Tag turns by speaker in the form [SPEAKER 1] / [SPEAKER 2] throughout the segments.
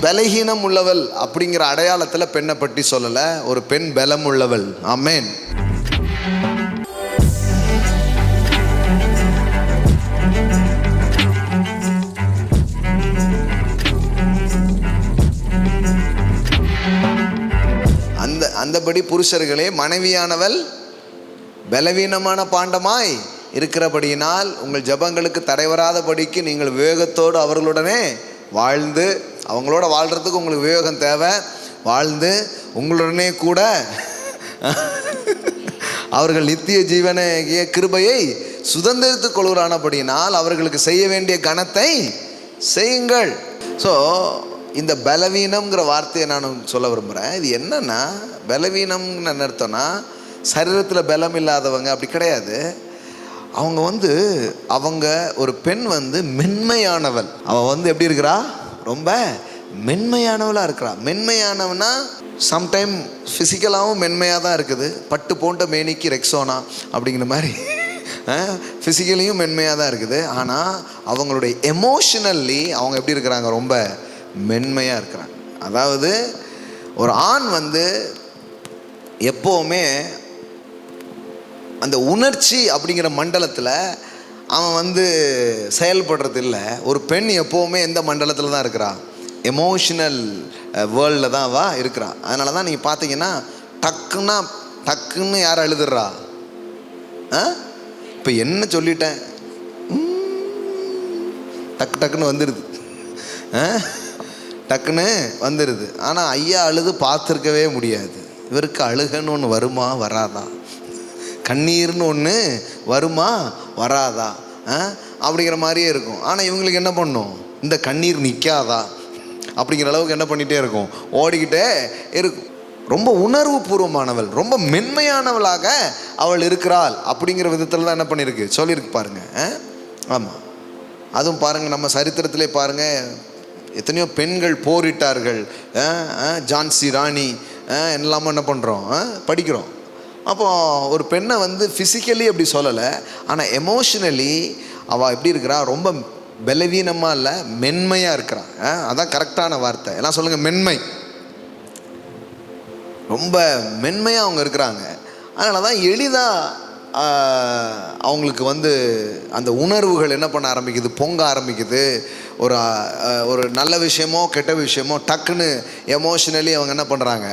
[SPEAKER 1] பலகீனம் உள்ளவள் அப்படிங்கிற அடையாளத்தில் பெண்ணை பற்றி சொல்லலை, ஒரு பெண் பலம் உள்ளவள். ஆமென். அந்தபடி புருஷர்களே, மனைவியானவள் பலவீனமான பாண்டமாய் இருக்கிறபடியினால் உங்கள் ஜபங்களுக்கு தடைவராதபடிக்கு நீங்கள் விவேகத்தோடு அவர்களுடனே வாழ்ந்து, அவங்களோட வாழ்கிறதுக்கு உங்களுக்கு விவேகம் தேவை, வாழ்ந்து உங்களுடனே கூட அவர்கள் நித்திய ஜீவனைய கிருபையை சுதந்திரத்துக் கொள்கிறானபடியினால் அவர்களுக்கு செய்ய வேண்டிய கனத்தை செய்யுங்கள். ஸோ இந்த பலவீனம்ங்கிற வார்த்தையை நான் சொல்ல விரும்புகிறேன். இது என்னன்னா, பலவீனம்னு அர்த்தம்னா சரீரத்தில் பலம் இல்லாதவங்க அப்படி கிடையாது. அவங்க ஒரு பெண் மென்மையானவள். அவள் எப்படி இருக்கிறா? ரொம்ப மென்மையானவளாக இருக்கிறா. மென்மையானவனா சம்டைம் ஃபிசிக்கலாகவும் மென்மையாக தான் இருக்குது. பட்டு போன்ற மேனிக்கு ரெக்ஸோனா அப்படிங்கிற மாதிரி ஃபிசிக்கலியும் மென்மையாக தான் இருக்குது. ஆனால் அவங்களுடைய எமோஷனல்லி அவங்க எப்படி இருக்கிறாங்க? ரொம்ப மென்மையாக இருக்கிறாங்க. அதாவது ஒரு ஆண் எப்போவுமே அந்த உணர்ச்சி அப்படிங்கிற மண்டலத்தில் அவன் செயல்படுறது இல்லை. ஒரு பெண் எப்போவுமே எந்த மண்டலத்தில் தான் இருக்கிறா? எமோஷனல் வேர்ல்டில் தான் அவள் இருக்கிறா. அதனால தான் நீங்கள் பார்த்தீங்கன்னா டக்குன்னு யார் அழுதுடுறா? இப்போ என்ன சொல்லிட்டேன், டக்குன்னு வந்துடுது, டக்குன்னு வந்துடுது. ஆனால் ஐயா அழுது பார்த்துருக்கவே முடியாது. இவருக்கு அழுகன்னு ஒன்று வருமா வராதா? கண்ணீர்னு ஒன்று வருமா வராதா? அப்படிங்கிற மாதிரியே இருக்கும். ஆனால் இவங்களுக்கு என்ன பண்ணும்? இந்த கண்ணீர் நிற்காதா அப்படிங்கிற அளவுக்கு என்ன பண்ணிகிட்டே இருக்கும், ஓடிக்கிட்டே இருக்கும். ரொம்ப உணர்வு பூர்வமானவள், ரொம்ப மென்மையானவளாக அவள் இருக்கிறாள் அப்படிங்கிற விதத்தில் தான் என்ன பண்ணியிருக்கு, சொல்லியிருக்கு பாருங்கள். ஆமாம், அதுவும் பாருங்கள், நம்ம சரித்திரத்திலே பாருங்கள், எத்தனையோ பெண்கள் போரிட்டார்கள். ஜான்சி ராணி எல்லாமே என்ன பண்ணுறோம், படிக்கிறோம். அப்போது ஒரு பெண்ணை ஃபிசிக்கலி அப்படி சொல்லலை, ஆனால் எமோஷ்னலி அவள் எப்படி இருக்கிறா? ரொம்ப பலவீனமாக இல்லை, மென்மையாக இருக்கிறான். அதான் கரெக்டான வார்த்தை. எல்லாம் சொல்லுங்கள், மென்மை. ரொம்ப மென்மையாக அவங்க இருக்கிறாங்க. அதனால தான் எளிதாக அவங்களுக்கு அந்த உணர்வுகள் என்ன பண்ண ஆரம்பிக்குது, பொங்க ஆரம்பிக்குது. ஒரு நல்ல விஷயமோ கெட்ட விஷயமோ டக்குன்னு எமோஷ்னலி அவங்க என்ன பண்ணுறாங்க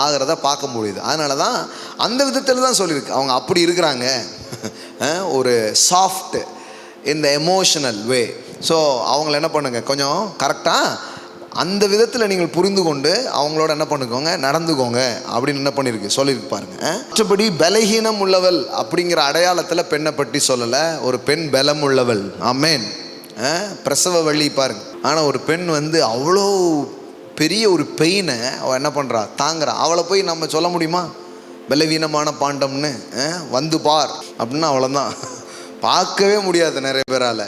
[SPEAKER 1] ஆகிறத பார்க்க முடியுது. அதனால தான் அந்த விதத்தில் தான் சொல்லியிருக்கு, அவங்க அப்படி இருக்கிறாங்க, ஒரு சாஃப்ட் இந்த எமோஷனல் வே. ஸோ அவங்கள என்ன பண்ணுங்க, கொஞ்சம் கரெக்டாக அந்த விதத்தில் நீங்கள் புரிந்து கொண்டு அவங்களோட என்ன பண்ணுக்கோங்க, நடந்துக்கோங்க அப்படின்னு என்ன பண்ணியிருக்கு, சொல்லியிருக்கு பாருங்க. மற்றபடி பலகீனம் உள்ளவள் அப்படிங்கிற அடையாளத்தில் பெண்ணை பற்றி சொல்லலை, ஒரு பெண் பலம் உள்ளவள். ஆமென். பிரசவ வழி பாருங்க. ஆனால் ஒரு பெண் அவ்வளோ பெரிய ஒரு பெயினை அவள் என்ன பண்ணுறா, தாங்குறா. அவளை போய் நம்ம சொல்ல முடியுமா பலவீனமான பாண்டம்னு? பார் அப்படின்னா அவ்வளோதான், பார்க்கவே முடியாது நிறைய பேரால்.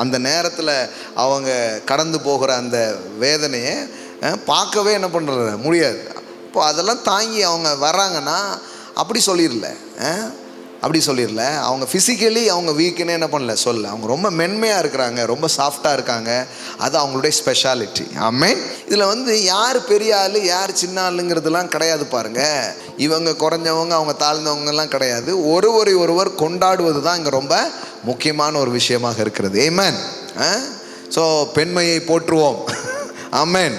[SPEAKER 1] அந்த நேரத்தில் அவங்க கடந்து போகிற அந்த வேதனையை பார்க்கவே என்ன பண்ணுறது முடியாது. இப்போ அதெல்லாம் தாங்கி அவங்க வர்றாங்கன்னா அப்படி சொல்லிடல, அவங்க ஃபிசிக்கலி அவங்க வீக்குன்னு என்ன பண்ணல சொல்ல, அவங்க ரொம்ப மென்மையாக இருக்கிறாங்க, ரொம்ப சாஃப்டாக இருக்காங்க. அது அவங்களுடைய ஸ்பெஷாலிட்டி. ஆமென். இதில் யார் பெரிய ஆள் யார் சின்ன ஆளுங்கிறதுலாம் கிடையாது பாருங்கள். இவங்க குறைஞ்சவங்க அவங்க தாழ்ந்தவங்கலாம் கிடையாது. ஒருவர் கொண்டாடுவது தான் இங்கே ரொம்ப முக்கியமான ஒரு விஷயமாக இருக்கிறது. ஆமென். ஸோ பெண்மையை போற்றுவோம். ஆமென்.